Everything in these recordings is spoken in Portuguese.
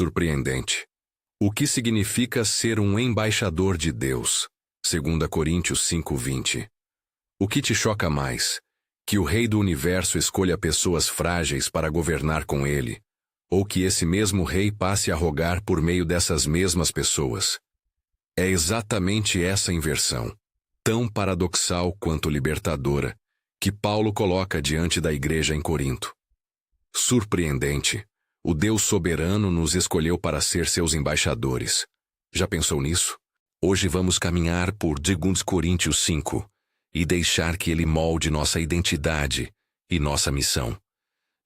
surpreendente. O que significa ser um embaixador de Deus? 2 Coríntios 5:20. O que te choca mais? Que o Rei do Universo escolha pessoas frágeis para governar com ele, ou que esse mesmo Rei passe a rogar por meio dessas mesmas pessoas? É exatamente essa inversão, tão paradoxal quanto libertadora, que Paulo coloca diante da igreja em Corinto. Surpreendente, o Deus soberano nos escolheu para ser seus embaixadores. Já pensou nisso? Hoje vamos caminhar por 2 Coríntios 5 e deixar que ele molde nossa identidade e nossa missão.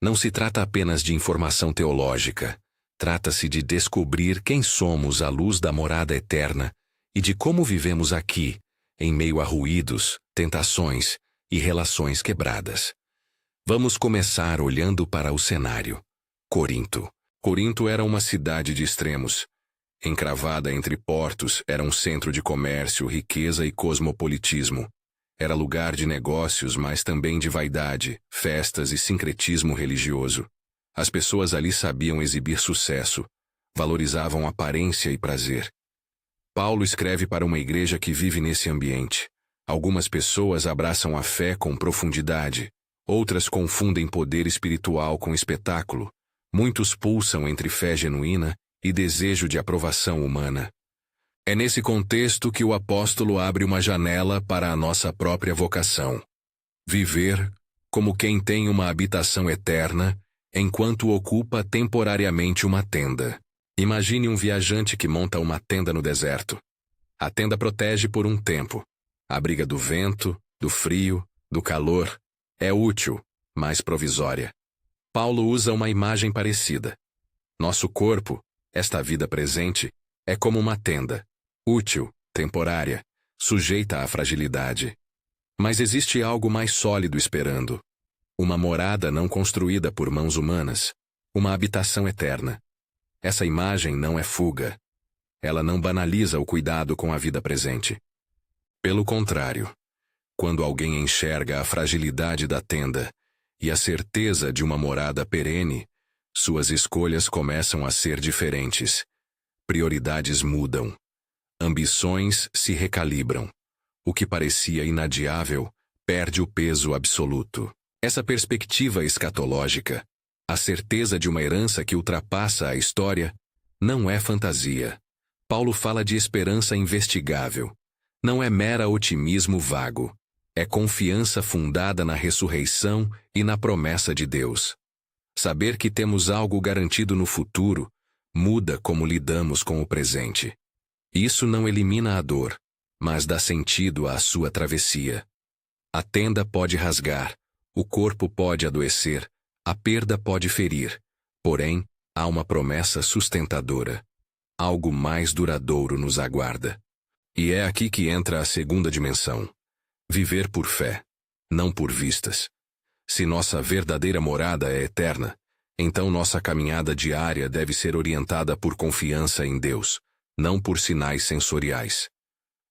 Não se trata apenas de informação teológica, trata-se de descobrir quem somos à luz da morada eterna e de como vivemos aqui, em meio a ruídos, tentações e relações quebradas. Vamos começar olhando para o cenário. Corinto. Corinto era uma cidade de extremos. Encravada entre portos, era um centro de comércio, riqueza e cosmopolitismo. Era lugar de negócios, mas também de vaidade, festas e sincretismo religioso. As pessoas ali sabiam exibir sucesso, valorizavam aparência e prazer. Paulo escreve para uma igreja que vive nesse ambiente. Algumas pessoas abraçam a fé com profundidade, outras confundem poder espiritual com espetáculo. Muitos pulsam entre fé genuína e desejo de aprovação humana. É nesse contexto que o apóstolo abre uma janela para a nossa própria vocação. Viver como quem tem uma habitação eterna, enquanto ocupa temporariamente uma tenda. Imagine um viajante que monta uma tenda no deserto. A tenda protege por um tempo. Abriga do vento, do frio, do calor. É útil, mas provisória. Paulo usa uma imagem parecida. Nosso corpo, esta vida presente, é como uma tenda. Útil, temporária, sujeita à fragilidade. Mas existe algo mais sólido esperando. Uma morada não construída por mãos humanas. Uma habitação eterna. Essa imagem não é fuga. Ela não banaliza o cuidado com a vida presente. Pelo contrário, quando alguém enxerga a fragilidade da tenda e a certeza de uma morada perene, suas escolhas começam a ser diferentes. Prioridades mudam. Ambições se recalibram. O que parecia inadiável perde o peso absoluto. Essa perspectiva escatológica, a certeza de uma herança que ultrapassa a história, não é fantasia. Paulo fala de esperança investigável. Não é mera otimismo vago. É confiança fundada na ressurreição e na promessa de Deus. Saber que temos algo garantido no futuro muda como lidamos com o presente. Isso não elimina a dor, mas dá sentido à sua travessia. A tenda pode rasgar, o corpo pode adoecer, a perda pode ferir, porém, há uma promessa sustentadora. Algo mais duradouro nos aguarda. E é aqui que entra a segunda dimensão. Viver por fé, não por vistas. Se nossa verdadeira morada é eterna, então nossa caminhada diária deve ser orientada por confiança em Deus, não por sinais sensoriais.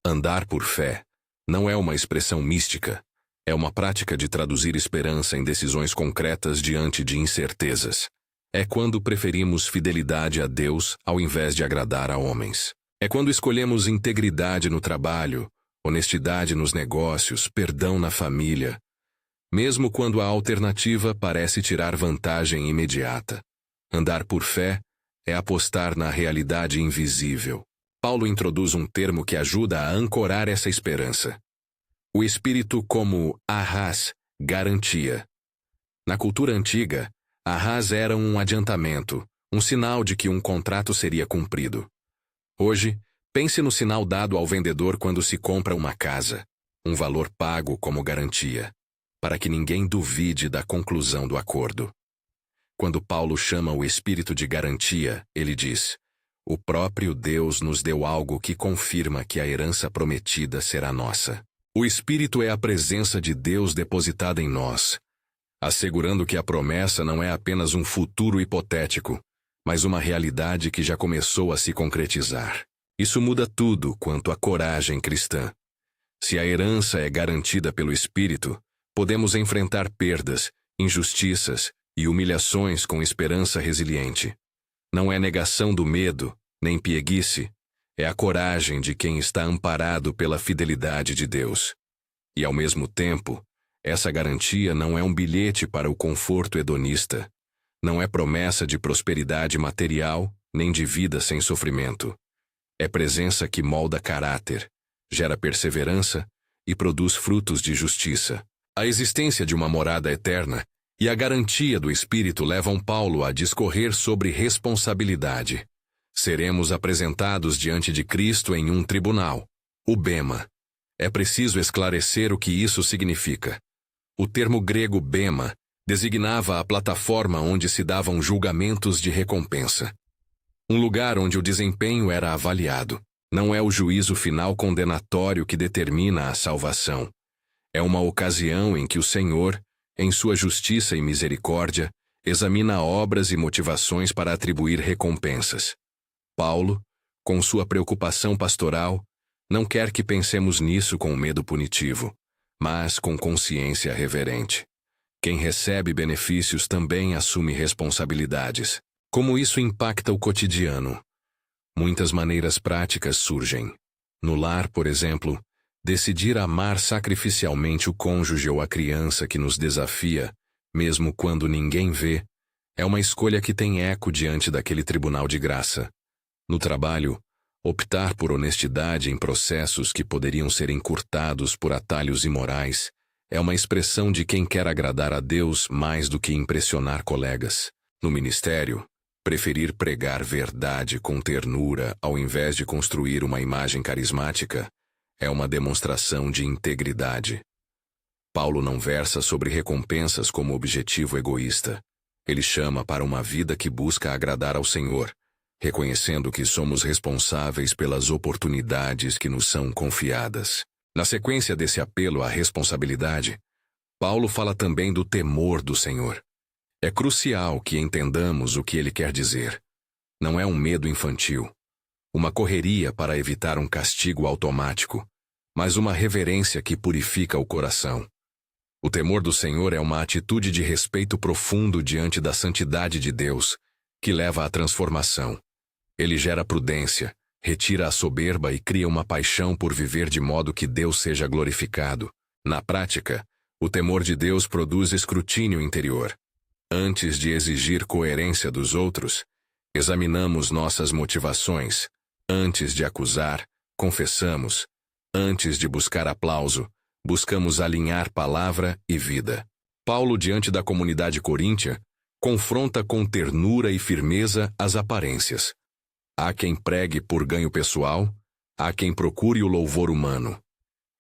Andar por fé não é uma expressão mística, é uma prática de traduzir esperança em decisões concretas diante de incertezas. É quando preferimos fidelidade a Deus ao invés de agradar a homens. É quando escolhemos integridade no trabalho, honestidade nos negócios, perdão na família, mesmo quando a alternativa parece tirar vantagem imediata. Andar por fé é apostar na realidade invisível. Paulo introduz um termo que ajuda a ancorar essa esperança. O espírito como arras, garantia. Na cultura antiga, arras era um adiantamento, um sinal de que um contrato seria cumprido. Hoje, pense no sinal dado ao vendedor quando se compra uma casa, um valor pago como garantia, para que ninguém duvide da conclusão do acordo. Quando Paulo chama o espírito de garantia, ele diz: o próprio Deus nos deu algo que confirma que a herança prometida será nossa. O Espírito é a presença de Deus depositada em nós, assegurando que a promessa não é apenas um futuro hipotético, mas uma realidade que já começou a se concretizar. Isso muda tudo quanto à coragem cristã. Se a herança é garantida pelo Espírito, podemos enfrentar perdas, injustiças e humilhações com esperança resiliente. Não é negação do medo, nem pieguice. É a coragem de quem está amparado pela fidelidade de Deus. E, ao mesmo tempo, essa garantia não é um bilhete para o conforto hedonista. Não é promessa de prosperidade material, nem de vida sem sofrimento. É presença que molda caráter, gera perseverança e produz frutos de justiça. A existência de uma morada eterna e a garantia do Espírito levam Paulo a discorrer sobre responsabilidade. Seremos apresentados diante de Cristo em um tribunal, o bema. É preciso esclarecer o que isso significa. O termo grego bema designava a plataforma onde se davam julgamentos de recompensa. Um lugar onde o desempenho era avaliado. Não é o juízo final condenatório que determina a salvação. É uma ocasião em que o Senhor, em sua justiça e misericórdia, examina obras e motivações para atribuir recompensas. Paulo, com sua preocupação pastoral, não quer que pensemos nisso com medo punitivo, mas com consciência reverente. Quem recebe benefícios também assume responsabilidades. Como isso impacta o cotidiano? Muitas maneiras práticas surgem. No lar, por exemplo, decidir amar sacrificialmente o cônjuge ou a criança que nos desafia, mesmo quando ninguém vê, é uma escolha que tem eco diante daquele tribunal de graça. No trabalho, optar por honestidade em processos que poderiam ser encurtados por atalhos imorais é uma expressão de quem quer agradar a Deus mais do que impressionar colegas. No ministério, preferir pregar verdade com ternura ao invés de construir uma imagem carismática é uma demonstração de integridade. Paulo não versa sobre recompensas como objetivo egoísta. Ele chama para uma vida que busca agradar ao Senhor, reconhecendo que somos responsáveis pelas oportunidades que nos são confiadas. Na sequência desse apelo à responsabilidade, Paulo fala também do temor do Senhor. É crucial que entendamos o que ele quer dizer. Não é um medo infantil, uma correria para evitar um castigo automático, mas uma reverência que purifica o coração. O temor do Senhor é uma atitude de respeito profundo diante da santidade de Deus, que leva à transformação. Ele gera prudência, retira a soberba e cria uma paixão por viver de modo que Deus seja glorificado. Na prática, o temor de Deus produz escrutínio interior. Antes de exigir coerência dos outros, examinamos nossas motivações. Antes de acusar, confessamos. Antes de buscar aplauso, buscamos alinhar palavra e vida. Paulo, diante da comunidade coríntia, confronta com ternura e firmeza as aparências. Há quem pregue por ganho pessoal, há quem procure o louvor humano.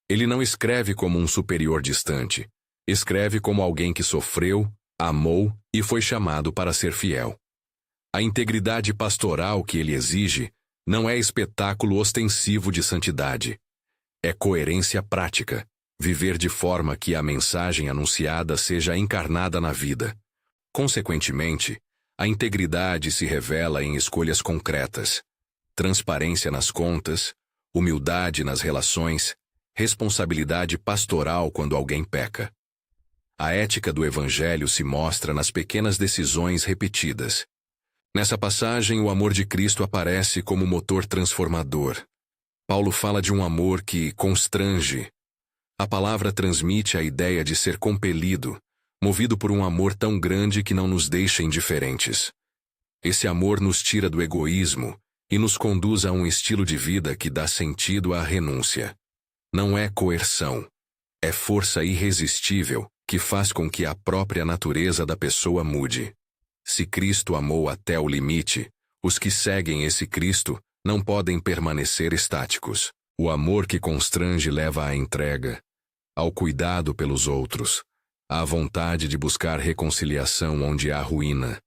Ele não escreve como um superior distante, escreve como alguém que sofreu, amou e foi chamado para ser fiel. A integridade pastoral que ele exige não é espetáculo ostensivo de santidade. É coerência prática, viver de forma que a mensagem anunciada seja encarnada na vida. Consequentemente, a integridade se revela em escolhas concretas, transparência nas contas, humildade nas relações, responsabilidade pastoral quando alguém peca. A ética do Evangelho se mostra nas pequenas decisões repetidas. Nessa passagem, o amor de Cristo aparece como motor transformador. Paulo fala de um amor que constrange. A palavra transmite a ideia de ser compelido, movido por um amor tão grande que não nos deixa indiferentes. Esse amor nos tira do egoísmo e nos conduz a um estilo de vida que dá sentido à renúncia. Não é coerção, é força irresistível que faz com que a própria natureza da pessoa mude. Se Cristo amou até o limite, os que seguem esse Cristo não podem permanecer estáticos. O amor que constrange leva à entrega, ao cuidado pelos outros, à vontade de buscar reconciliação onde há ruína.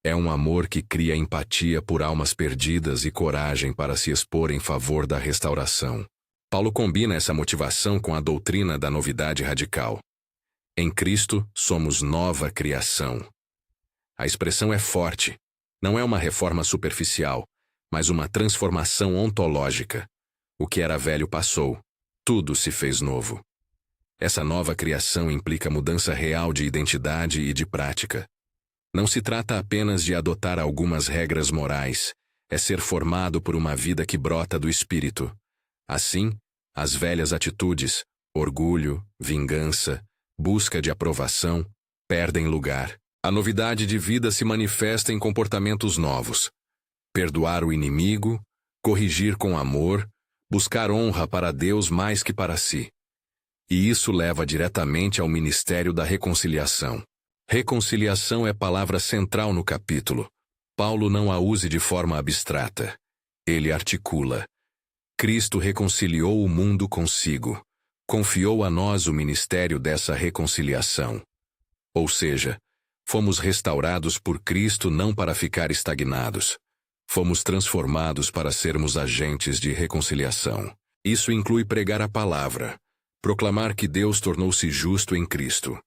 É um amor que cria empatia por almas perdidas e coragem para se expor em favor da restauração. Paulo combina essa motivação com a doutrina da novidade radical. Em Cristo, somos nova criação. A expressão é forte. Não é uma reforma superficial, mas uma transformação ontológica. O que era velho passou. Tudo se fez novo. Essa nova criação implica mudança real de identidade e de prática. Não se trata apenas de adotar algumas regras morais, é ser formado por uma vida que brota do espírito. Assim, as velhas atitudes, orgulho, vingança, busca de aprovação, perdem lugar. A novidade de vida se manifesta em comportamentos novos. Perdoar o inimigo, corrigir com amor, buscar honra para Deus mais que para si. E isso leva diretamente ao ministério da reconciliação. Reconciliação é palavra central no capítulo. Paulo não a use de forma abstrata. Ele articula. Cristo reconciliou o mundo consigo. Confiou a nós o ministério dessa reconciliação. Ou seja, fomos restaurados por Cristo não para ficar estagnados. Fomos transformados para sermos agentes de reconciliação. Isso inclui pregar a palavra, proclamar que Deus tornou-se justo em Cristo,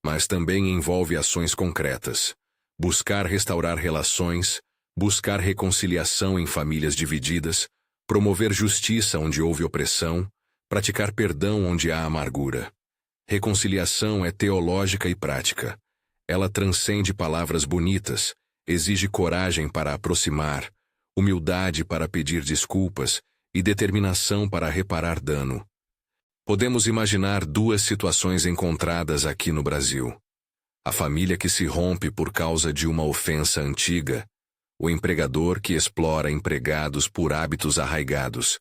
mas também envolve ações concretas. Buscar restaurar relações, buscar reconciliação em famílias divididas, promover justiça onde houve opressão, praticar perdão onde há amargura. Reconciliação é teológica e prática. Ela transcende palavras bonitas, exige coragem para aproximar, humildade para pedir desculpas e determinação para reparar dano. Podemos imaginar duas situações encontradas aqui no Brasil. A família que se rompe por causa de uma ofensa antiga, o empregador que explora empregados por hábitos arraigados.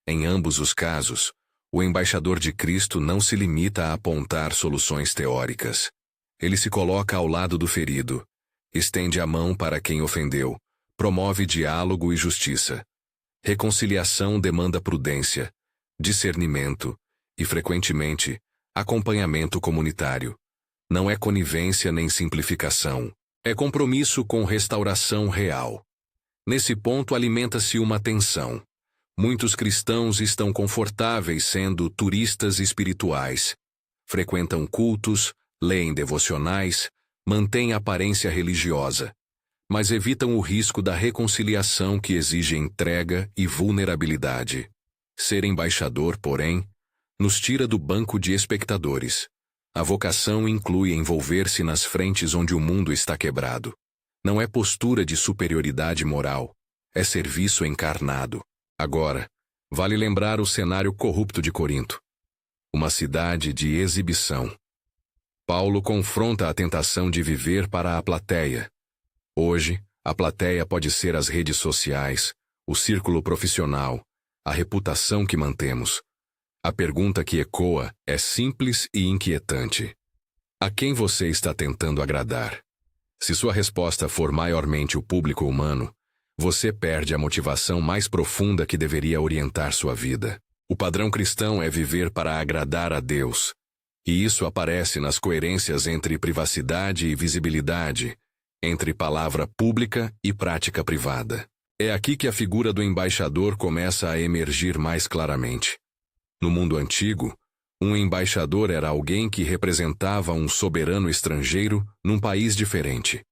Em ambos os casos, o embaixador de Cristo não se limita a apontar soluções teóricas. Ele se coloca ao lado do ferido, estende a mão para quem ofendeu, promove diálogo e justiça. Reconciliação demanda prudência, discernimento e, frequentemente, acompanhamento comunitário. Não é conivência nem simplificação, é compromisso com restauração real. Nesse ponto alimenta-se uma tensão. Muitos cristãos estão confortáveis sendo turistas espirituais. Frequentam cultos, leem devocionais, mantêm aparência religiosa, mas evitam o risco da reconciliação que exige entrega e vulnerabilidade. Ser embaixador, porém, nos tira do banco de espectadores. A vocação inclui envolver-se nas frentes onde o mundo está quebrado. Não é postura de superioridade moral, é serviço encarnado. Agora, vale lembrar o cenário corrupto de Corinto. Uma cidade de exibição. Paulo confronta a tentação de viver para a plateia. Hoje, a plateia pode ser as redes sociais, o círculo profissional, a reputação que mantemos. A pergunta que ecoa é simples e inquietante. A quem você está tentando agradar? Se sua resposta for maiormente o público humano, você perde a motivação mais profunda que deveria orientar sua vida. O padrão cristão é viver para agradar a Deus. E isso aparece nas coerências entre privacidade e visibilidade, entre palavra pública e prática privada. É aqui que a figura do embaixador começa a emergir mais claramente. No mundo antigo, um embaixador era alguém que representava um soberano estrangeiro num país diferente.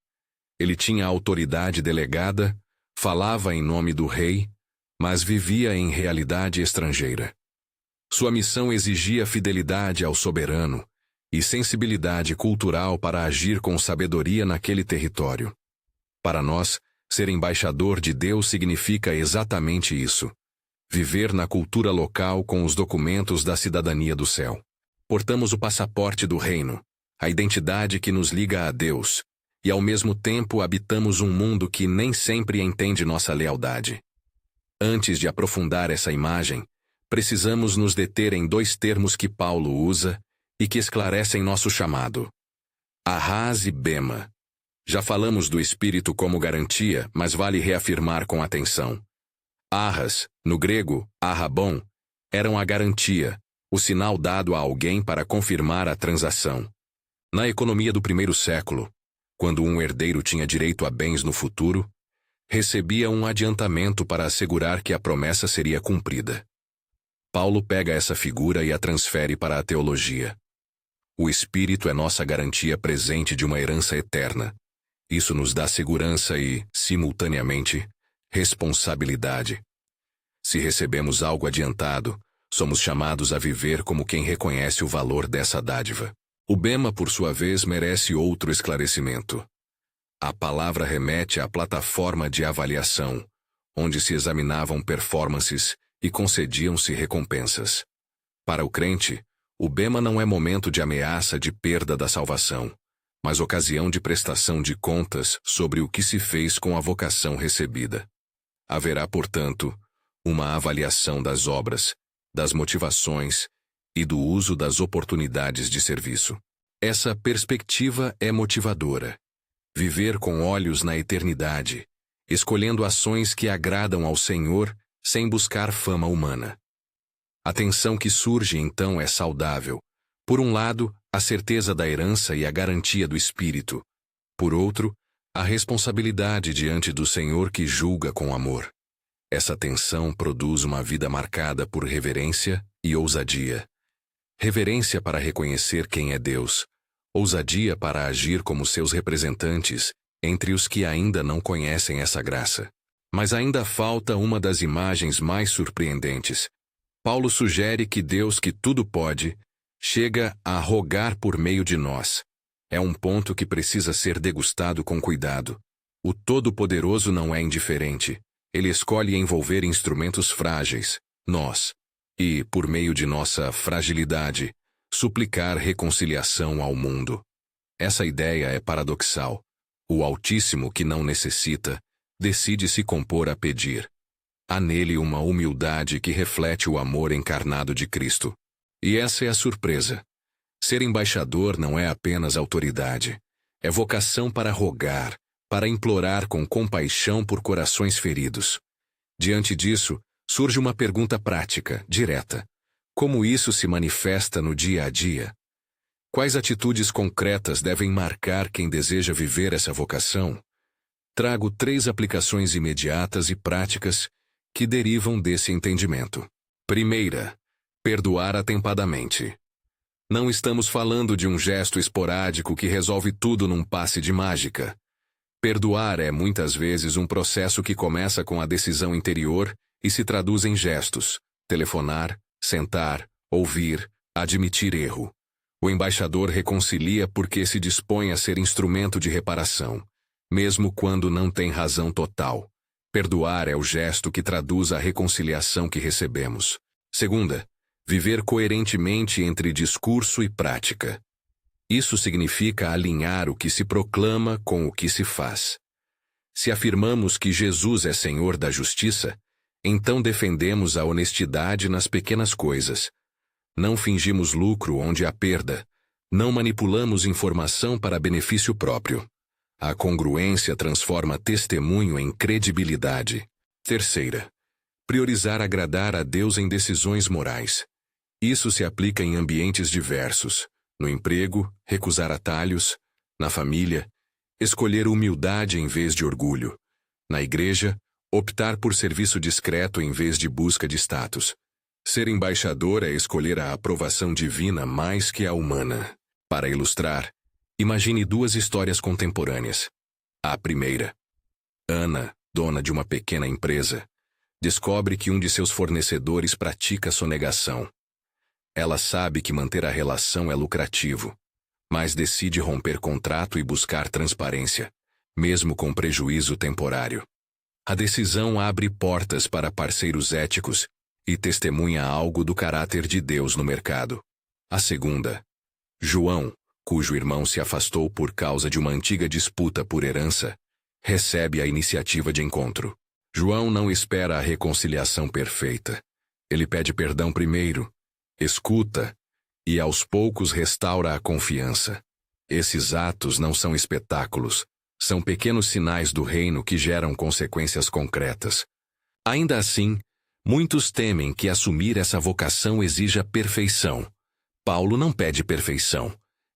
Ele tinha autoridade delegada, falava em nome do rei, mas vivia em realidade estrangeira. Sua missão exigia fidelidade ao soberano e sensibilidade cultural para agir com sabedoria naquele território. Para nós, ser embaixador de Deus significa exatamente isso: viver na cultura local com os documentos da cidadania do céu. Portamos o passaporte do reino, a identidade que nos liga a Deus, e ao mesmo tempo habitamos um mundo que nem sempre entende nossa lealdade. Antes de aprofundar essa imagem, precisamos nos deter em dois termos que Paulo usa e que esclarecem nosso chamado: arras e bema. Já falamos do Espírito como garantia, mas vale reafirmar com atenção. Arras, no grego, arrabon, eram a garantia, o sinal dado a alguém para confirmar a transação. Na economia do primeiro século, quando um herdeiro tinha direito a bens no futuro, recebia um adiantamento para assegurar que a promessa seria cumprida. Paulo pega essa figura e a transfere para a teologia. O Espírito é nossa garantia presente de uma herança eterna. Isso nos dá segurança e, simultaneamente, responsabilidade. Se recebemos algo adiantado, somos chamados a viver como quem reconhece o valor dessa dádiva. O bema, por sua vez, merece outro esclarecimento. A palavra remete à plataforma de avaliação, onde se examinavam performances e concediam-se recompensas. Para o crente, o bema não é momento de ameaça de perda da salvação, mas ocasião de prestação de contas sobre o que se fez com a vocação recebida. Haverá, portanto, uma avaliação das obras, das motivações e do uso das oportunidades de serviço. Essa perspectiva é motivadora. Viver com olhos na eternidade, escolhendo ações que agradam ao Senhor sem buscar fama humana. A tensão que surge então é saudável. Por um lado, a certeza da herança e a garantia do Espírito. Por outro, a responsabilidade diante do Senhor que julga com amor. Essa tensão produz uma vida marcada por reverência e ousadia. Reverência para reconhecer quem é Deus, ousadia para agir como seus representantes entre os que ainda não conhecem essa graça. Mas ainda falta uma das imagens mais surpreendentes. Paulo sugere que Deus, que tudo pode, chega a rogar por meio de nós. É um ponto que precisa ser degustado com cuidado. O Todo-Poderoso não é indiferente. Ele escolhe envolver instrumentos frágeis, nós, e, por meio de nossa fragilidade, suplicar reconciliação ao mundo. Essa ideia é paradoxal. O Altíssimo, que não necessita, decide se compor a pedir. Há nele uma humildade que reflete o amor encarnado de Cristo. E essa é a surpresa. Ser embaixador não é apenas autoridade. É vocação para rogar, para implorar com compaixão por corações feridos. Diante disso, surge uma pergunta prática, direta. Como isso se manifesta no dia a dia? Quais atitudes concretas devem marcar quem deseja viver essa vocação? Trago 3 aplicações imediatas e práticas que derivam desse entendimento. Primeira, perdoar atempadamente. Não estamos falando de um gesto esporádico que resolve tudo num passe de mágica. Perdoar é muitas vezes um processo que começa com a decisão interior e se traduz em gestos: telefonar, sentar, ouvir, admitir erro. O embaixador reconcilia porque se dispõe a ser instrumento de reparação, mesmo quando não tem razão total. Perdoar é o gesto que traduz a reconciliação que recebemos. Segunda, viver coerentemente entre discurso e prática. Isso significa alinhar o que se proclama com o que se faz. Se afirmamos que Jesus é Senhor da justiça, então defendemos a honestidade nas pequenas coisas. Não fingimos lucro onde há perda. Não manipulamos informação para benefício próprio. A congruência transforma testemunho em credibilidade. Terceira, priorizar agradar a Deus em decisões morais. Isso se aplica em ambientes diversos. No emprego, recusar atalhos. Na família, escolher humildade em vez de orgulho. Na igreja, optar por serviço discreto em vez de busca de status. Ser embaixador é escolher a aprovação divina mais que a humana. Para ilustrar, imagine 2 histórias contemporâneas. A primeira. Ana, dona de uma pequena empresa, descobre que um de seus fornecedores pratica sonegação. Ela sabe que manter a relação é lucrativo, mas decide romper contrato e buscar transparência, mesmo com prejuízo temporário. A decisão abre portas para parceiros éticos e testemunha algo do caráter de Deus no mercado. A segunda. João, cujo irmão se afastou por causa de uma antiga disputa por herança, recebe a iniciativa de encontro. João não espera a reconciliação perfeita. Ele pede perdão primeiro, escuta e aos poucos restaura a confiança. Esses atos não são espetáculos, são pequenos sinais do reino que geram consequências concretas. Ainda assim, muitos temem que assumir essa vocação exija perfeição. Paulo não pede perfeição,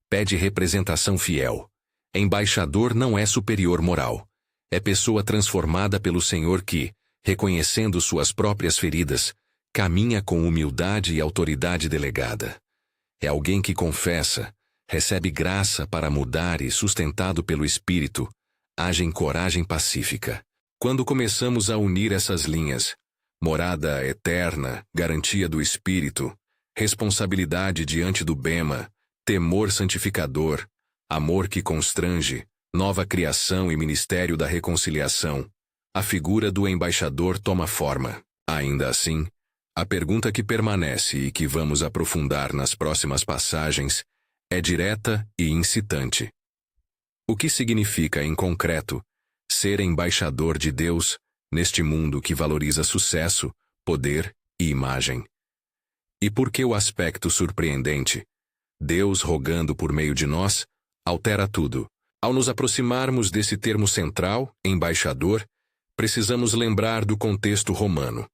pede representação fiel. Embaixador não é superior moral. É pessoa transformada pelo Senhor que, reconhecendo suas próprias feridas, caminha com humildade e autoridade delegada. É alguém que confessa, recebe graça para mudar e, sustentado pelo Espírito, age em coragem pacífica. Quando começamos a unir essas linhas, morada eterna, garantia do Espírito, responsabilidade diante do bema, temor santificador, amor que constrange, Nova criação e ministério da reconciliação. A figura do embaixador toma forma. Ainda assim, a pergunta que permanece e que vamos aprofundar nas próximas passagens é direta e incitante. O que significa, em concreto, ser embaixador de Deus neste mundo que valoriza sucesso, poder e imagem? E por que o aspecto surpreendente, Deus rogando por meio de nós, altera tudo? Ao nos aproximarmos desse termo central, embaixador, precisamos lembrar do contexto romano.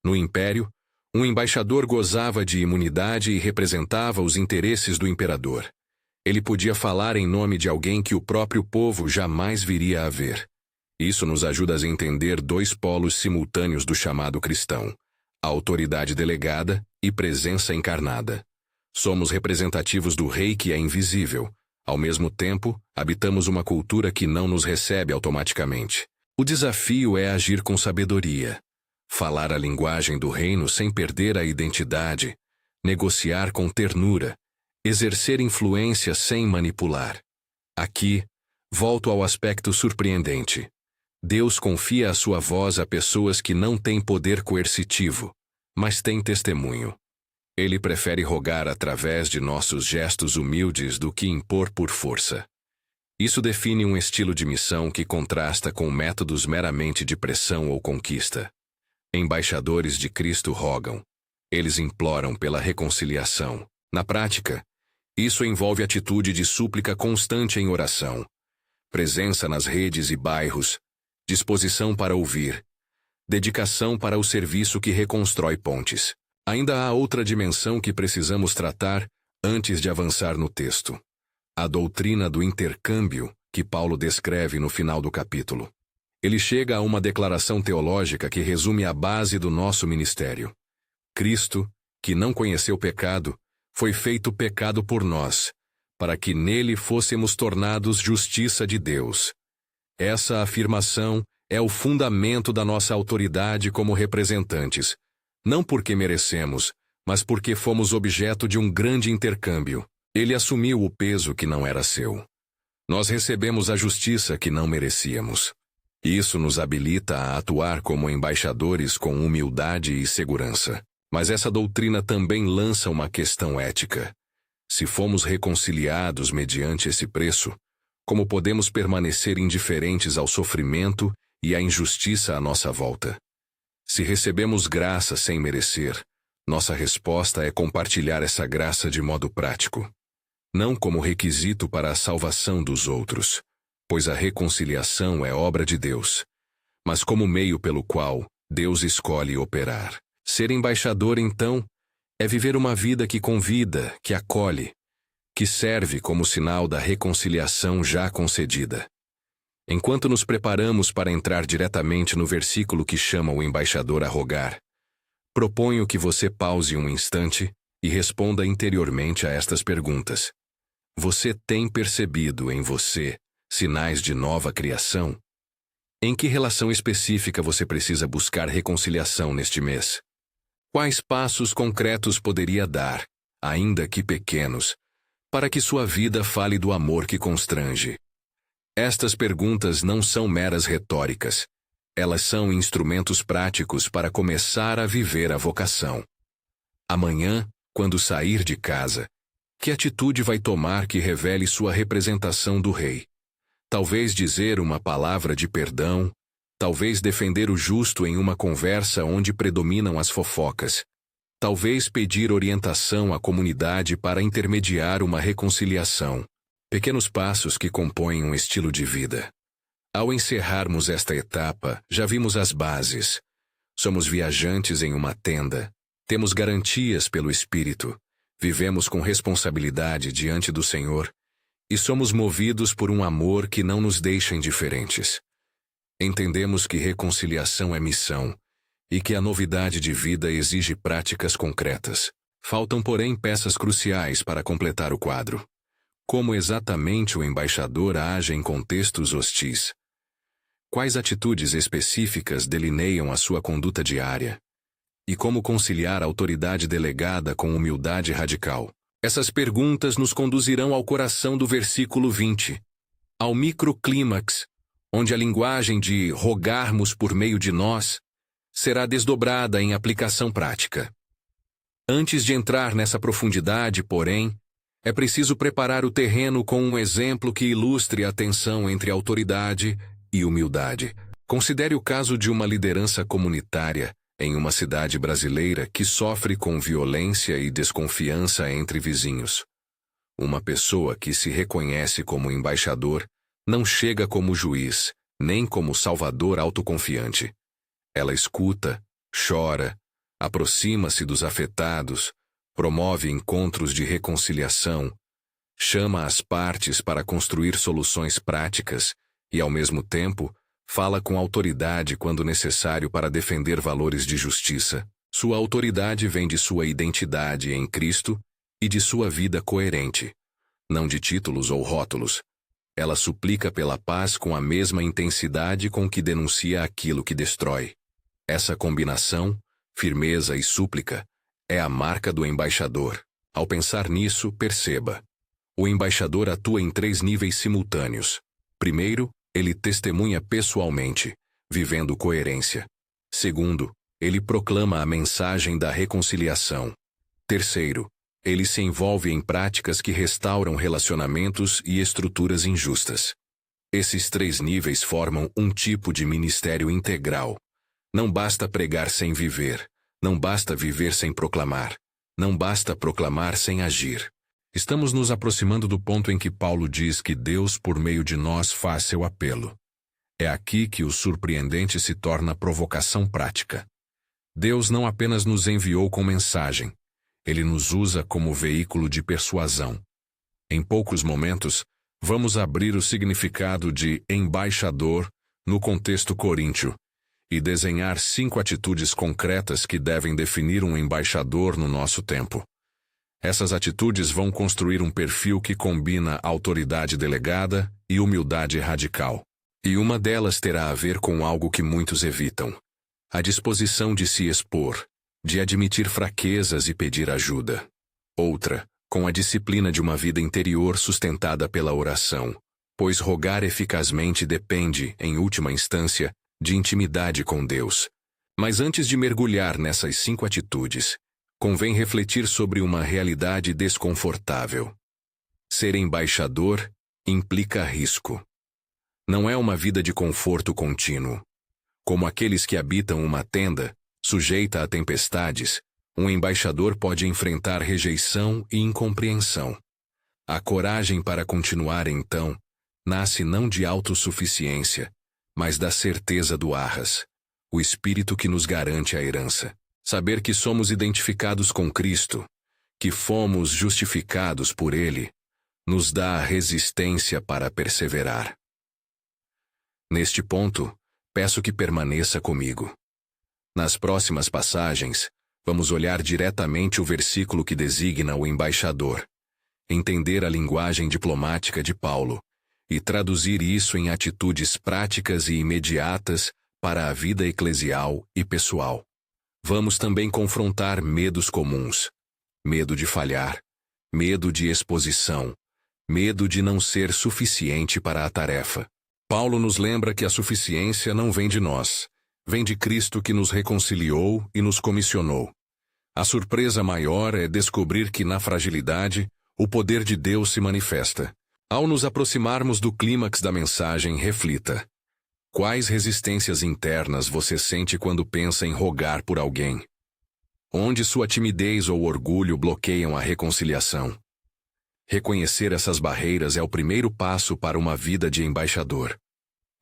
No Império, um embaixador gozava de imunidade e representava os interesses do imperador. Ele podia falar em nome de alguém que o próprio povo jamais viria a ver. Isso nos ajuda a entender dois polos simultâneos do chamado cristão: a autoridade delegada e presença encarnada. Somos representativos do Rei que é invisível. Ao mesmo tempo, habitamos uma cultura que não nos recebe automaticamente. O desafio é agir com sabedoria, falar a linguagem do reino sem perder a identidade, negociar com ternura, exercer influência sem manipular. Aqui, volto ao aspecto surpreendente. Deus confia a sua voz a pessoas que não têm poder coercitivo, mas têm testemunho. Ele prefere rogar através de nossos gestos humildes do que impor por força. Isso define um estilo de missão que contrasta com métodos meramente de pressão ou conquista. Embaixadores de Cristo rogam. Eles imploram pela reconciliação. Na prática, isso envolve atitude de súplica constante em oração, presença nas redes e bairros, disposição para ouvir, dedicação para o serviço que reconstrói pontes. Ainda há outra dimensão que precisamos tratar antes de avançar no texto: a doutrina do intercâmbio que Paulo descreve no final do capítulo. Ele chega a uma declaração teológica que resume a base do nosso ministério. Cristo, que não conheceu pecado, foi feito pecado por nós, para que nele fôssemos tornados justiça de Deus. Essa afirmação é o fundamento da nossa autoridade como representantes, não porque merecemos, mas porque fomos objeto de um grande intercâmbio. Ele assumiu o peso que não era seu. Nós recebemos a justiça que não merecíamos. Isso nos habilita a atuar como embaixadores com humildade e segurança. Mas essa doutrina também lança uma questão ética. Se fomos reconciliados mediante esse preço, como podemos permanecer indiferentes ao sofrimento e à injustiça à nossa volta? Se recebemos graça sem merecer, nossa resposta é compartilhar essa graça de modo prático. Não como requisito para a salvação dos outros, pois a reconciliação é obra de Deus, mas como meio pelo qual Deus escolhe operar. Ser embaixador, então, é viver uma vida que convida, que acolhe, que serve como sinal da reconciliação já concedida. Enquanto nos preparamos para entrar diretamente no versículo que chama o embaixador a rogar, proponho que você pause um instante e responda interiormente a estas perguntas. Você tem percebido em você sinais de nova criação? Em que relação específica você precisa buscar reconciliação neste mês? Quais passos concretos poderia dar, ainda que pequenos, para que sua vida fale do amor que constrange? Estas perguntas não são meras retóricas. Elas são instrumentos práticos para começar a viver a vocação. Amanhã, quando sair de casa, que atitude vai tomar que revele sua representação do Rei? Talvez dizer uma palavra de perdão, talvez defender o justo em uma conversa onde predominam as fofocas, talvez pedir orientação à comunidade para intermediar uma reconciliação. Pequenos passos que compõem um estilo de vida. Ao encerrarmos esta etapa, já vimos as bases. Somos viajantes em uma tenda. Temos garantias pelo Espírito. Vivemos com responsabilidade diante do Senhor. E somos movidos por um amor que não nos deixa indiferentes. Entendemos que reconciliação é missão e que a novidade de vida exige práticas concretas. Faltam, porém, peças cruciais para completar o quadro. Como exatamente o embaixador age em contextos hostis? Quais atitudes específicas delineiam a sua conduta diária? E como conciliar a autoridade delegada com humildade radical? Essas perguntas nos conduzirão ao coração do versículo 20. ao microclímax, onde a linguagem de rogarmos por meio de nós será desdobrada em aplicação prática. Antes de entrar nessa profundidade, porém, é preciso preparar o terreno com um exemplo que ilustre a tensão entre autoridade e humildade. Considere o caso de uma liderança comunitária em uma cidade brasileira que sofre com violência e desconfiança entre vizinhos. Uma pessoa que se reconhece como embaixador não chega como juiz, nem como salvador autoconfiante. Ela escuta, chora, aproxima-se dos afetados, promove encontros de reconciliação, chama as partes para construir soluções práticas e, ao mesmo tempo, fala com autoridade quando necessário para defender valores de justiça. Sua autoridade vem de sua identidade em Cristo e de sua vida coerente, não de títulos ou rótulos. Ela suplica pela paz com a mesma intensidade com que denuncia aquilo que destrói. Essa combinação, firmeza e súplica, é a marca do embaixador. Ao pensar nisso, perceba. O embaixador atua em 3 níveis simultâneos. Primeiro, ele testemunha pessoalmente, vivendo coerência. Segundo, ele proclama a mensagem da reconciliação. Terceiro, ele se envolve em práticas que restauram relacionamentos e estruturas injustas. Esses 3 níveis formam um tipo de ministério integral. Não basta pregar sem viver, não basta viver sem proclamar, não basta proclamar sem agir. Estamos nos aproximando do ponto em que Paulo diz que Deus, por meio de nós, faz seu apelo. É aqui que o surpreendente se torna provocação prática. Deus não apenas nos enviou com mensagem, Ele nos usa como veículo de persuasão. Em poucos momentos, vamos abrir o significado de embaixador no contexto coríntio e desenhar 5 atitudes concretas que devem definir um embaixador no nosso tempo. Essas atitudes vão construir um perfil que combina autoridade delegada e humildade radical. E uma delas terá a ver com algo que muitos evitam: a disposição de se expor, de admitir fraquezas e pedir ajuda. Outra, com a disciplina de uma vida interior sustentada pela oração, pois rogar eficazmente depende, em última instância, de intimidade com Deus. Mas antes de mergulhar nessas 5 atitudes, convém refletir sobre uma realidade desconfortável. Ser embaixador implica risco. Não é uma vida de conforto contínuo. Como aqueles que habitam uma tenda, sujeita a tempestades, um embaixador pode enfrentar rejeição e incompreensão. A coragem para continuar, então, nasce não de autossuficiência, mas da certeza do arras, o espírito que nos garante a herança. Saber que somos identificados com Cristo, que fomos justificados por Ele, nos dá a resistência para perseverar. Neste ponto, peço que permaneça comigo. Nas próximas passagens, vamos olhar diretamente o versículo que designa o embaixador, entender a linguagem diplomática de Paulo e traduzir isso em atitudes práticas e imediatas para a vida eclesial e pessoal. Vamos também confrontar medos comuns: medo de falhar, medo de exposição, medo de não ser suficiente para a tarefa. Paulo nos lembra que a suficiência não vem de nós, vem de Cristo que nos reconciliou e nos comissionou. A surpresa maior é descobrir que na fragilidade, o poder de Deus se manifesta. Ao nos aproximarmos do clímax da mensagem, reflita: quais resistências internas você sente quando pensa em rogar por alguém? Onde sua timidez ou orgulho bloqueiam a reconciliação? Reconhecer essas barreiras é o primeiro passo para uma vida de embaixador.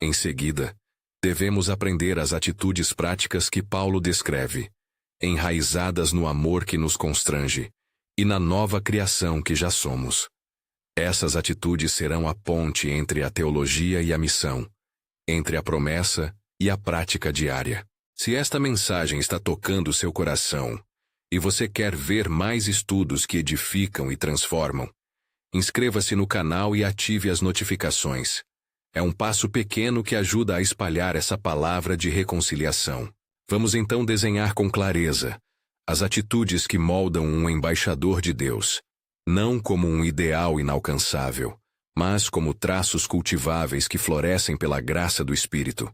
Em seguida, devemos aprender as atitudes práticas que Paulo descreve, enraizadas no amor que nos constrange e na nova criação que já somos. Essas atitudes serão a ponte entre a teologia e a missão, entre a promessa e a prática diária. Se esta mensagem está tocando seu coração e você quer ver mais estudos que edificam e transformam, inscreva-se no canal e ative as notificações. É um passo pequeno que ajuda a espalhar essa palavra de reconciliação. Vamos então desenhar com clareza as atitudes que moldam um embaixador de Deus, não como um ideal inalcançável, mas como traços cultiváveis que florescem pela graça do Espírito.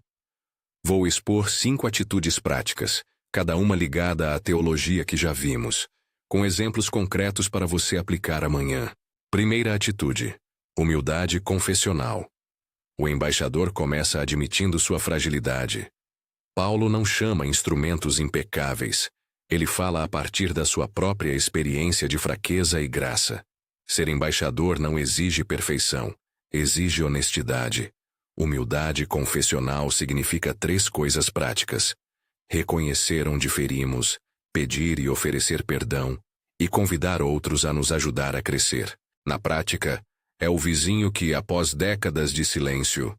Vou expor 5 atitudes práticas, cada uma ligada à teologia que já vimos, com exemplos concretos para você aplicar amanhã. Primeira atitude: humildade confessional. O embaixador começa admitindo sua fragilidade. Paulo não chama instrumentos impecáveis. Ele fala a partir da sua própria experiência de fraqueza e graça. Ser embaixador não exige perfeição, exige honestidade. Humildade confessional significa 3 coisas práticas: reconhecer onde ferimos, pedir e oferecer perdão, e convidar outros a nos ajudar a crescer. Na prática, é o vizinho que, após décadas de silêncio,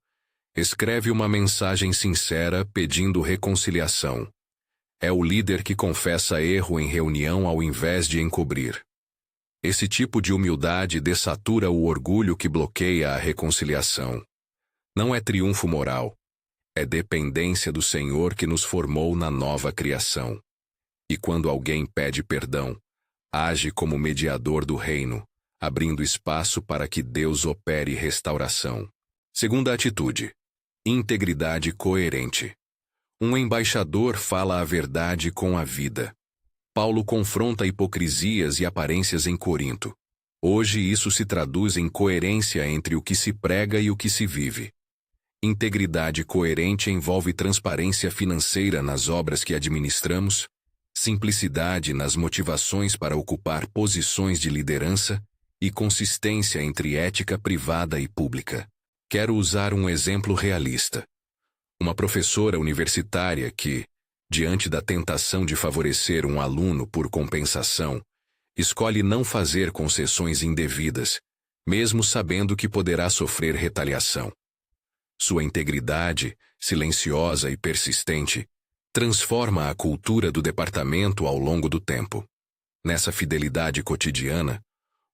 escreve uma mensagem sincera pedindo reconciliação. É o líder que confessa erro em reunião ao invés de encobrir. Esse tipo de humildade dessatura o orgulho que bloqueia a reconciliação. Não é triunfo moral. É dependência do Senhor que nos formou na nova criação. E quando alguém pede perdão, age como mediador do reino, abrindo espaço para que Deus opere restauração. Segunda atitude: integridade coerente. Um embaixador fala a verdade com a vida. Paulo confronta hipocrisias e aparências em Corinto. Hoje isso se traduz em coerência entre o que se prega e o que se vive. Integridade coerente envolve transparência financeira nas obras que administramos, simplicidade nas motivações para ocupar posições de liderança e consistência entre ética privada e pública. Quero usar um exemplo realista. Uma professora universitária que, diante da tentação de favorecer um aluno por compensação, escolhe não fazer concessões indevidas, mesmo sabendo que poderá sofrer retaliação. Sua integridade, silenciosa e persistente, transforma a cultura do departamento ao longo do tempo. Nessa fidelidade cotidiana,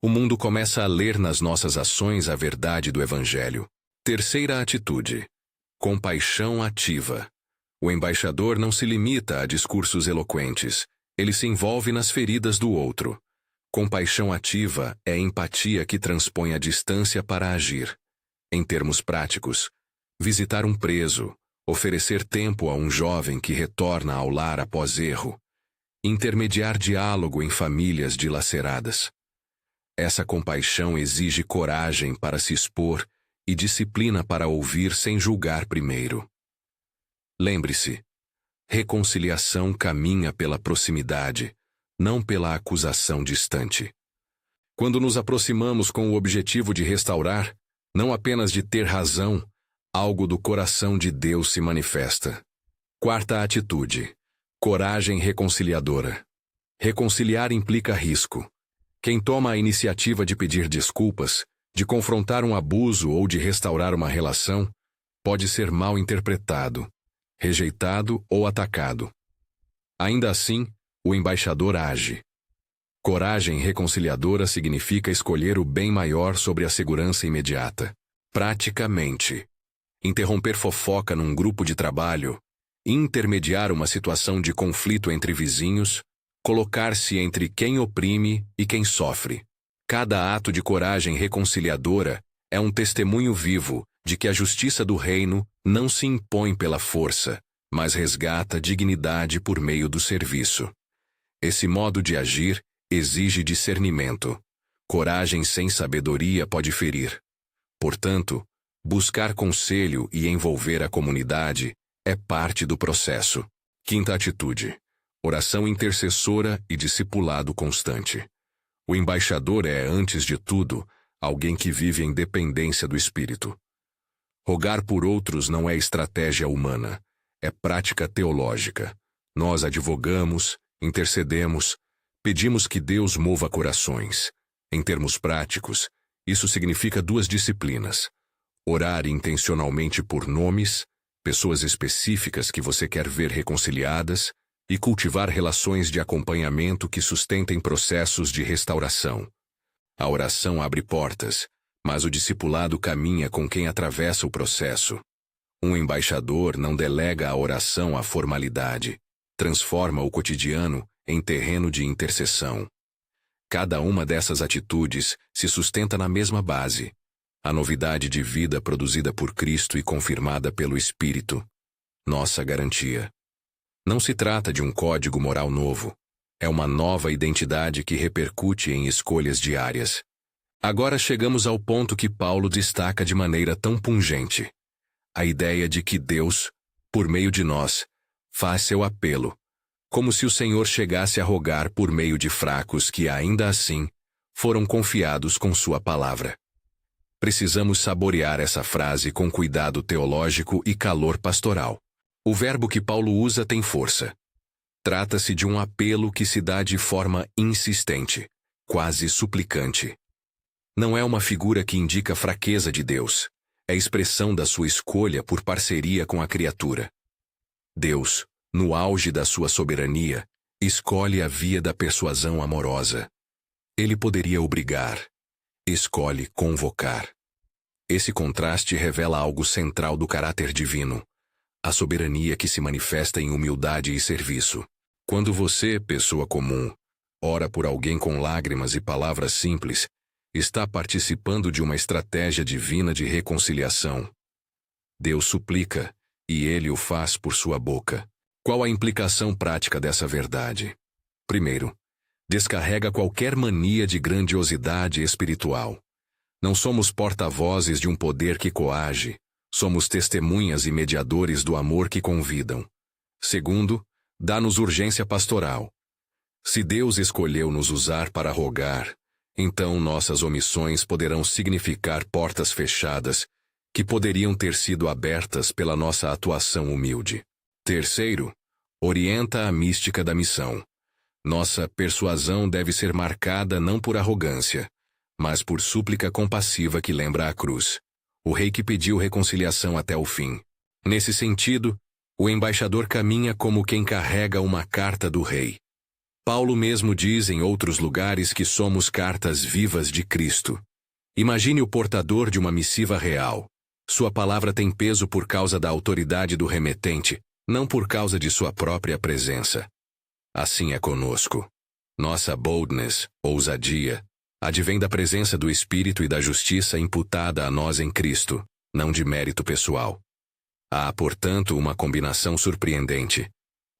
o mundo começa a ler nas nossas ações a verdade do Evangelho. Terceira atitude: compaixão ativa. O embaixador não se limita a discursos eloquentes, ele se envolve nas feridas do outro. Compaixão ativa é empatia que transpõe a distância para agir. Em termos práticos, visitar um preso, oferecer tempo a um jovem que retorna ao lar após erro, intermediar diálogo em famílias dilaceradas. Essa compaixão exige coragem para se expor e disciplina para ouvir sem julgar primeiro. Lembre-se, reconciliação caminha pela proximidade, não pela acusação distante. Quando nos aproximamos com o objetivo de restaurar, não apenas de ter razão, algo do coração de Deus se manifesta. Quarta atitude: coragem reconciliadora. Reconciliar implica risco. Quem toma a iniciativa de pedir desculpas, de confrontar um abuso ou de restaurar uma relação, pode ser mal interpretado, rejeitado ou atacado. Ainda assim, o embaixador age. Coragem reconciliadora significa escolher o bem maior sobre a segurança imediata. Praticamente, interromper fofoca num grupo de trabalho, intermediar uma situação de conflito entre vizinhos, colocar-se entre quem oprime e quem sofre. Cada ato de coragem reconciliadora é um testemunho vivo de que a justiça do reino não se impõe pela força, mas resgata dignidade por meio do serviço. Esse modo de agir exige discernimento. Coragem sem sabedoria pode ferir. Portanto, buscar conselho e envolver a comunidade é parte do processo. Quinta atitude: oração intercessora e discipulado constante. O embaixador é, antes de tudo, alguém que vive em dependência do Espírito. Rogar por outros não é estratégia humana, é prática teológica. Nós advogamos, intercedemos, pedimos que Deus mova corações. Em termos práticos, isso significa 2 disciplinas: orar intencionalmente por nomes, pessoas específicas que você quer ver reconciliadas, e cultivar relações de acompanhamento que sustentem processos de restauração. A oração abre portas, mas o discipulado caminha com quem atravessa o processo. Um embaixador não delega a oração à formalidade, transforma o cotidiano em terreno de intercessão. Cada uma dessas atitudes se sustenta na mesma base: A novidade de vida produzida por Cristo e confirmada pelo Espírito. Nossa garantia. Não se trata de um código moral novo. É uma nova identidade que repercute em escolhas diárias. Agora chegamos ao ponto que Paulo destaca de maneira tão pungente. A ideia de que Deus, por meio de nós, faz seu apelo, como se o Senhor chegasse a rogar por meio de fracos que, ainda assim, foram confiados com sua palavra. Precisamos saborear essa frase com cuidado teológico e calor pastoral. O verbo que Paulo usa tem força. Trata-se de um apelo que se dá de forma insistente, quase suplicante. Não é uma figura que indica fraqueza de Deus. É expressão da sua escolha por parceria com a criatura. Deus, no auge da sua soberania, escolhe a via da persuasão amorosa. Ele poderia obrigar. Escolhe convocar. Esse contraste revela algo central do caráter divino. A soberania que se manifesta em humildade e serviço. Quando você, pessoa comum, ora por alguém com lágrimas e palavras simples, está participando de uma estratégia divina de reconciliação. Deus suplica, e ele o faz por sua boca. Qual a implicação prática dessa verdade? Primeiro, descarrega qualquer mania de grandiosidade espiritual. Não somos porta-vozes de um poder que coage, somos testemunhas e mediadores do amor que convidam. Segundo, dá-nos urgência pastoral. Se Deus escolheu nos usar para rogar, então nossas omissões poderão significar portas fechadas que poderiam ter sido abertas pela nossa atuação humilde. Terceiro, orienta a mística da missão. Nossa persuasão deve ser marcada não por arrogância, mas por súplica compassiva que lembra a cruz. O rei que pediu reconciliação até o fim. Nesse sentido, o embaixador caminha como quem carrega uma carta do rei. Paulo mesmo diz em outros lugares que somos cartas vivas de Cristo. Imagine o portador de uma missiva real. Sua palavra tem peso por causa da autoridade do remetente, não por causa de sua própria presença. Assim é conosco. Nossa boldness, ousadia, advém da presença do Espírito e da justiça imputada a nós em Cristo, não de mérito pessoal. Há, portanto, uma combinação surpreendente.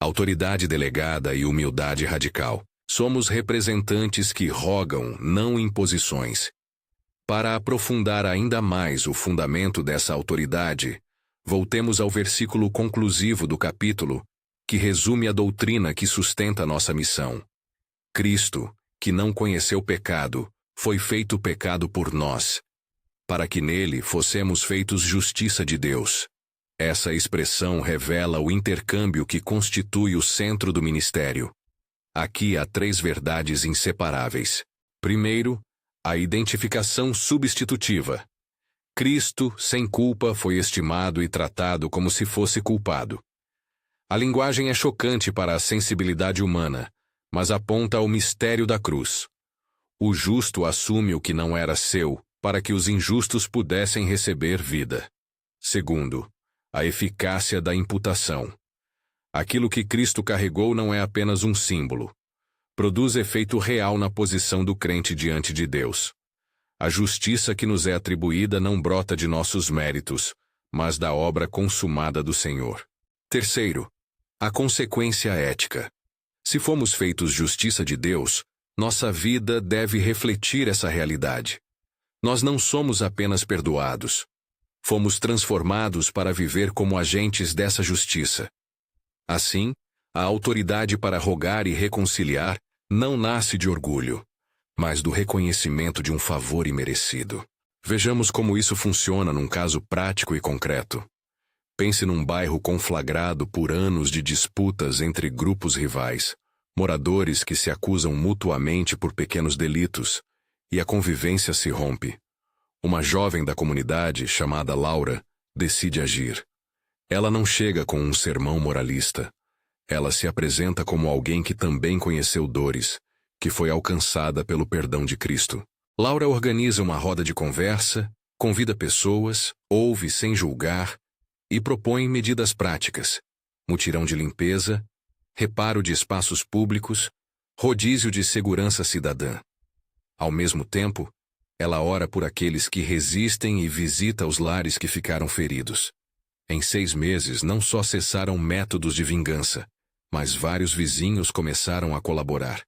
Autoridade delegada e humildade radical. Somos representantes que rogam, não imposições. Para aprofundar ainda mais o fundamento dessa autoridade, voltemos ao versículo conclusivo do capítulo, que resume a doutrina que sustenta nossa missão. Cristo, que não conheceu pecado, foi feito pecado por nós, para que nele fossemos feitos justiça de Deus. Essa expressão revela o intercâmbio que constitui o centro do ministério. Aqui há três verdades inseparáveis. Primeiro, a identificação substitutiva. Cristo, sem culpa, foi estimado e tratado como se fosse culpado. A linguagem é chocante para a sensibilidade humana, mas aponta ao mistério da cruz. O justo assume o que não era seu, para que os injustos pudessem receber vida. Segundo, a eficácia da imputação. Aquilo que Cristo carregou não é apenas um símbolo. Produz efeito real na posição do crente diante de Deus. A justiça que nos é atribuída não brota de nossos méritos, mas da obra consumada do Senhor. Terceiro, a consequência ética. Se fomos feitos justiça de Deus, nossa vida deve refletir essa realidade. Nós não somos apenas perdoados. Fomos transformados para viver como agentes dessa justiça. Assim, a autoridade para rogar e reconciliar não nasce de orgulho, mas do reconhecimento de um favor imerecido. Vejamos como isso funciona num caso prático e concreto. Pense num bairro conflagrado por anos de disputas entre grupos rivais, moradores que se acusam mutuamente por pequenos delitos, e a convivência se rompe. Uma jovem da comunidade, chamada Laura, decide agir. Ela não chega com um sermão moralista. Ela se apresenta como alguém que também conheceu dores, que foi alcançada pelo perdão de Cristo. Laura organiza uma roda de conversa, convida pessoas, ouve sem julgar e propõe medidas práticas: mutirão de limpeza, reparo de espaços públicos, rodízio de segurança cidadã. Ao mesmo tempo, Ela ora por aqueles que resistem e visita os lares que ficaram feridos. Em 6 meses, não só cessaram métodos de vingança, mas vários vizinhos começaram a colaborar.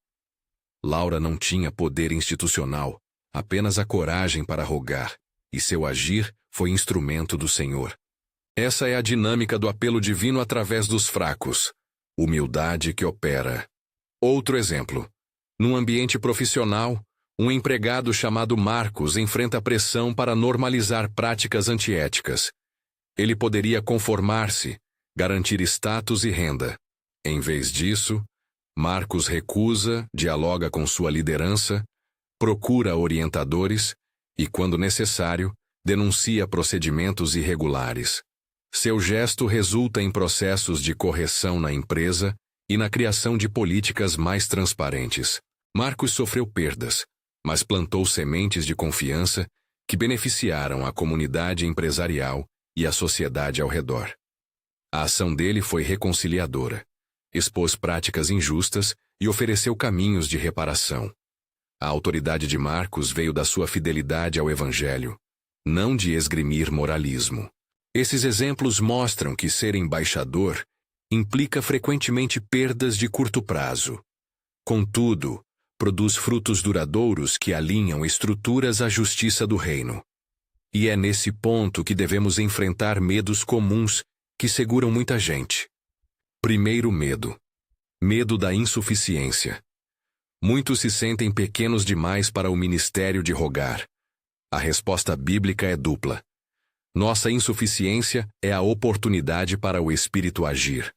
Laura não tinha poder institucional, apenas a coragem para rogar, e seu agir foi instrumento do Senhor. Essa é a dinâmica do apelo divino através dos fracos. Humildade que opera. Outro exemplo. Num ambiente profissional, um empregado chamado Marcos enfrenta pressão para normalizar práticas antiéticas. Ele poderia conformar-se, garantir status e renda. Em vez disso, Marcos recusa, dialoga com sua liderança, procura orientadores e, quando necessário, denuncia procedimentos irregulares. Seu gesto resulta em processos de correção na empresa e na criação de políticas mais transparentes. Marcos sofreu perdas, mas plantou sementes de confiança que beneficiaram a comunidade empresarial e a sociedade ao redor. A ação dele foi reconciliadora. Expôs práticas injustas e ofereceu caminhos de reparação. A autoridade de Marcos veio da sua fidelidade ao Evangelho, não de esgrimir moralismo. Esses exemplos mostram que ser embaixador implica frequentemente perdas de curto prazo. Contudo, produz frutos duradouros que alinham estruturas à justiça do reino. E é nesse ponto que devemos enfrentar medos comuns que seguram muita gente. Primeiro medo. Medo da insuficiência. Muitos se sentem pequenos demais para o ministério de rogar. A resposta bíblica é dupla. Nossa insuficiência é a oportunidade para o Espírito agir.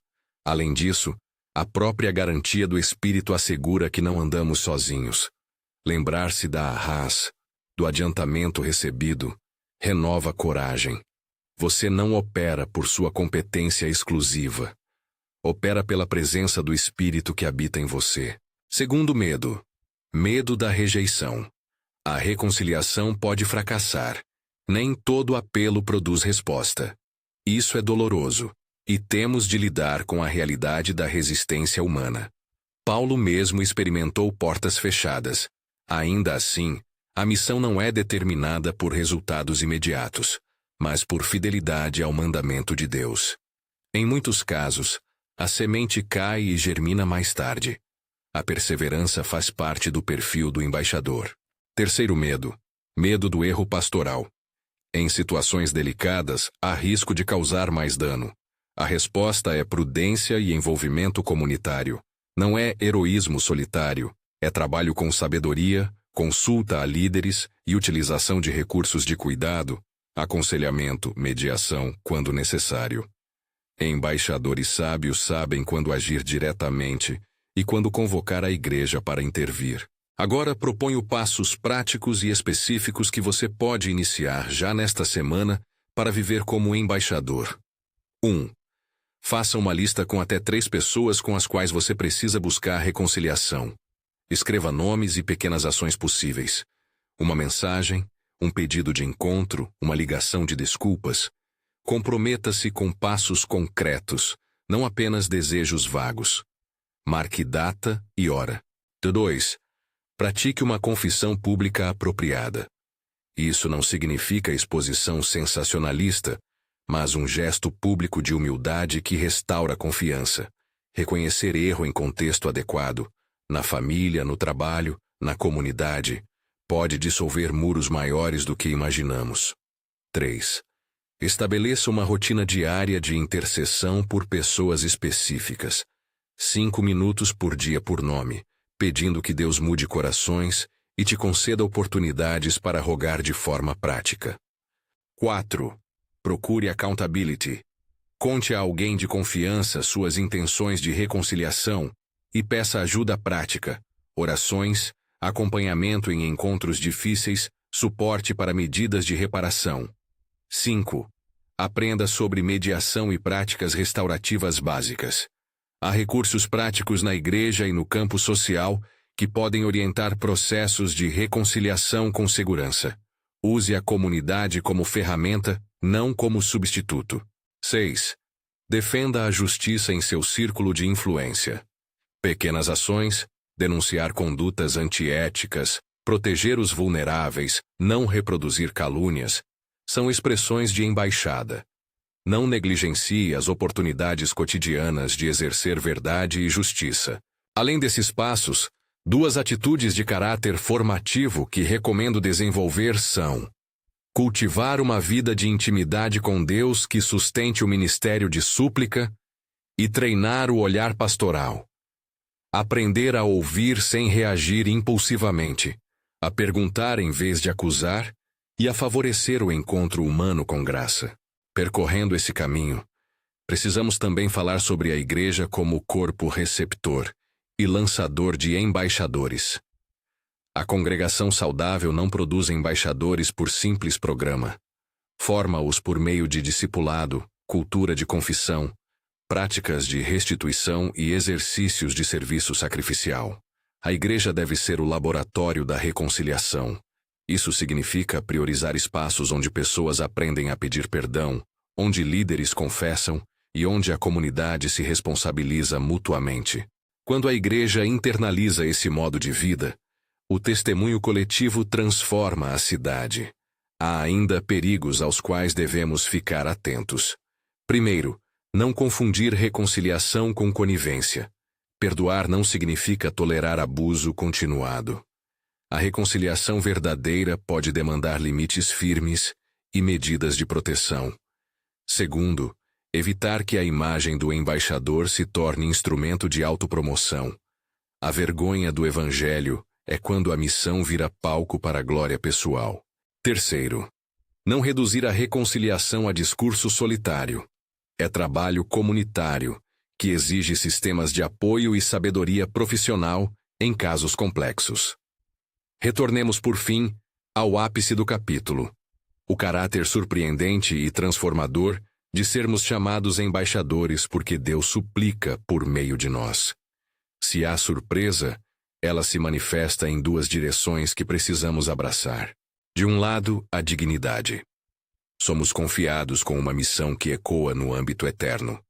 Além disso, a própria garantia do Espírito assegura que não andamos sozinhos. Lembrar-se da arraz, do adiantamento recebido, renova a coragem. Você não opera por sua competência exclusiva. Opera pela presença do Espírito que habita em você. Segundo medo. Medo da rejeição. A reconciliação pode fracassar. Nem todo apelo produz resposta. Isso é doloroso, e temos de lidar com a realidade da resistência humana. Paulo mesmo experimentou portas fechadas. Ainda assim, a missão não é determinada por resultados imediatos, mas por fidelidade ao mandamento de Deus. Em muitos casos, a semente cai e germina mais tarde. A perseverança faz parte do perfil do embaixador. Terceiro medo. Medo do erro pastoral. Em situações delicadas, há risco de causar mais dano. A resposta é prudência e envolvimento comunitário. Não é heroísmo solitário, é trabalho com sabedoria, consulta a líderes e utilização de recursos de cuidado, aconselhamento, mediação, quando necessário. Embaixadores sábios sabem quando agir diretamente e quando convocar a igreja para intervir. Agora proponho passos práticos e específicos que você pode iniciar já nesta semana para viver como embaixador. 1. Faça uma lista com até 3 pessoas com as quais você precisa buscar reconciliação. Escreva nomes e pequenas ações possíveis. Uma mensagem, um pedido de encontro, uma ligação de desculpas. Comprometa-se com passos concretos, não apenas desejos vagos. Marque data e hora. 2. Pratique uma confissão pública apropriada. Isso não significa exposição sensacionalista, mas um gesto público de humildade que restaura a confiança. Reconhecer erro em contexto adequado, na família, no trabalho, na comunidade, pode dissolver muros maiores do que imaginamos. 3. Estabeleça uma rotina diária de intercessão por pessoas específicas. 5 minutos por dia por nome, pedindo que Deus mude corações e te conceda oportunidades para rogar de forma prática. 4. Procure accountability. Conte a alguém de confiança suas intenções de reconciliação e peça ajuda prática, orações, acompanhamento em encontros difíceis, suporte para medidas de reparação. 5. Aprenda sobre mediação e práticas restaurativas básicas. Há recursos práticos na igreja e no campo social que podem orientar processos de reconciliação com segurança. Use a comunidade como ferramenta, não como substituto. 6. Defenda a justiça em seu círculo de influência. Pequenas ações, denunciar condutas antiéticas, proteger os vulneráveis, não reproduzir calúnias, são expressões de embaixada. Não negligencie as oportunidades cotidianas de exercer verdade e justiça. Além desses passos, 2 atitudes de caráter formativo que recomendo desenvolver são: cultivar uma vida de intimidade com Deus que sustente o ministério de súplica e treinar o olhar pastoral. Aprender a ouvir sem reagir impulsivamente, a perguntar em vez de acusar e a favorecer o encontro humano com graça. Percorrendo esse caminho, precisamos também falar sobre a igreja como corpo receptor e lançador de embaixadores. A congregação saudável não produz embaixadores por simples programa. Forma-os por meio de discipulado, cultura de confissão, práticas de restituição e exercícios de serviço sacrificial. A igreja deve ser o laboratório da reconciliação. Isso significa priorizar espaços onde pessoas aprendem a pedir perdão, onde líderes confessam e onde a comunidade se responsabiliza mutuamente. Quando a igreja internaliza esse modo de vida, o testemunho coletivo transforma a cidade. Há ainda perigos aos quais devemos ficar atentos. Primeiro, não confundir reconciliação com conivência. Perdoar não significa tolerar abuso continuado. A reconciliação verdadeira pode demandar limites firmes e medidas de proteção. Segundo, evitar que a imagem do embaixador se torne instrumento de autopromoção. A vergonha do Evangelho é quando a missão vira palco para a glória pessoal. Terceiro, não reduzir a reconciliação a discurso solitário. É trabalho comunitário, que exige sistemas de apoio e sabedoria profissional em casos complexos. Retornemos, por fim, ao ápice do capítulo: o caráter surpreendente e transformador de sermos chamados embaixadores porque Deus suplica por meio de nós. Se há surpresa, ela se manifesta em 2 direções que precisamos abraçar. De um lado, a dignidade. Somos confiados com uma missão que ecoa no âmbito eterno.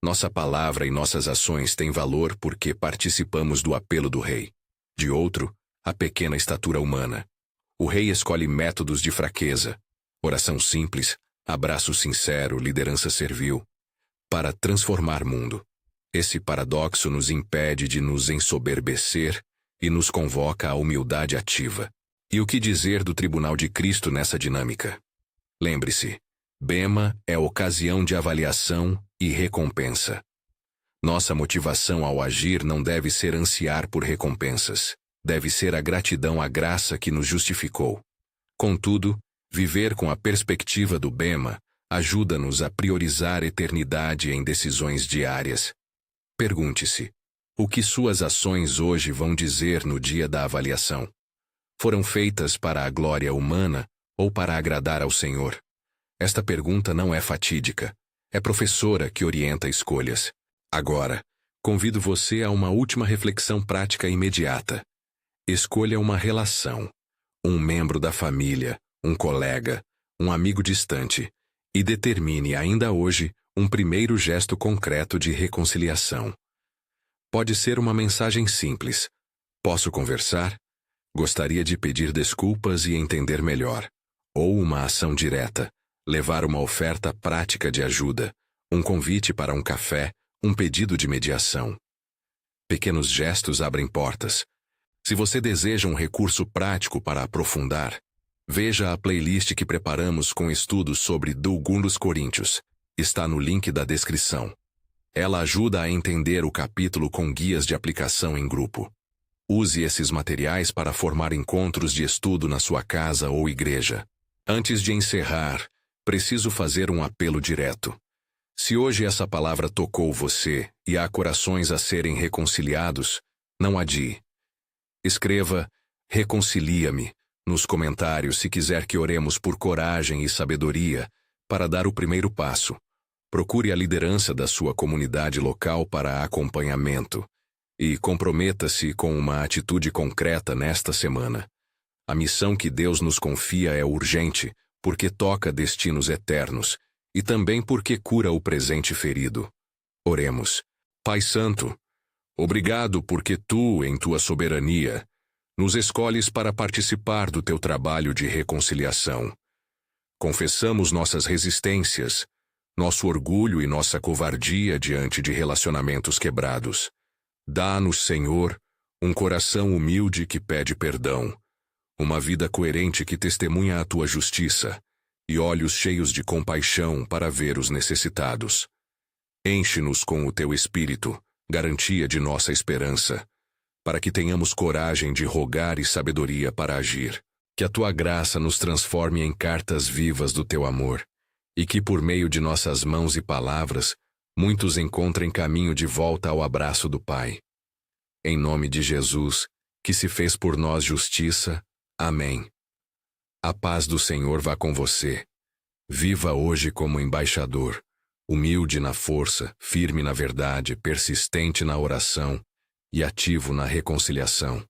Nossa palavra e nossas ações têm valor porque participamos do apelo do Rei. De outro, a pequena estatura humana. O Rei escolhe métodos de fraqueza, oração simples, abraço sincero, liderança servil, para transformar mundo. Esse paradoxo nos impede de nos ensoberbecer e nos convoca à humildade ativa. E o que dizer do tribunal de Cristo nessa dinâmica? Lembre-se, bema é ocasião de avaliação e recompensa. Nossa motivação ao agir não deve ser ansiar por recompensas. Deve ser a gratidão à graça que nos justificou. Contudo, viver com a perspectiva do bema ajuda-nos a priorizar eternidade em decisões diárias. Pergunte-se: o que suas ações hoje vão dizer no dia da avaliação? Foram feitas para a glória humana ou para agradar ao Senhor? Esta pergunta não é fatídica. É professora que orienta escolhas. Agora, convido você a uma última reflexão prática imediata. Escolha uma relação, um membro da família, um colega, um amigo distante, e determine ainda hoje um primeiro gesto concreto de reconciliação. Pode ser uma mensagem simples: posso conversar? Gostaria de pedir desculpas e entender melhor. Ou uma ação direta: levar uma oferta prática de ajuda, um convite para um café, um pedido de mediação. Pequenos gestos abrem portas. Se você deseja um recurso prático para aprofundar, veja a playlist que preparamos com estudos sobre 2 Coríntios. Está no link da descrição. Ela ajuda a entender o capítulo com guias de aplicação em grupo. Use esses materiais para formar encontros de estudo na sua casa ou igreja. Antes de encerrar, preciso fazer um apelo direto. Se hoje essa palavra tocou você e há corações a serem reconciliados, não adie. Escreva "Reconcilia-me" nos comentários se quiser que oremos por coragem e sabedoria para dar o primeiro passo. Procure a liderança da sua comunidade local para acompanhamento e comprometa-se com uma atitude concreta nesta semana. A missão que Deus nos confia é urgente, porque toca destinos eternos e também porque cura o presente ferido. Oremos. Pai Santo, obrigado porque Tu, em Tua soberania, Nos escolhes para participar do teu trabalho de reconciliação. Confessamos nossas resistências, nosso orgulho e nossa covardia diante de relacionamentos quebrados. Dá-nos, Senhor, um coração humilde que pede perdão, uma vida coerente que testemunha a tua justiça e olhos cheios de compaixão para ver os necessitados. Enche-nos com o teu Espírito, garantia de nossa esperança, para que tenhamos coragem de rogar e sabedoria para agir. Que a tua graça nos transforme em cartas vivas do teu amor, e que por meio de nossas mãos e palavras, muitos encontrem caminho de volta ao abraço do Pai. Em nome de Jesus, que se fez por nós justiça. Amém. A paz do Senhor vá com você. Viva hoje como embaixador, humilde na força, firme na verdade, persistente na oração e ativo na reconciliação.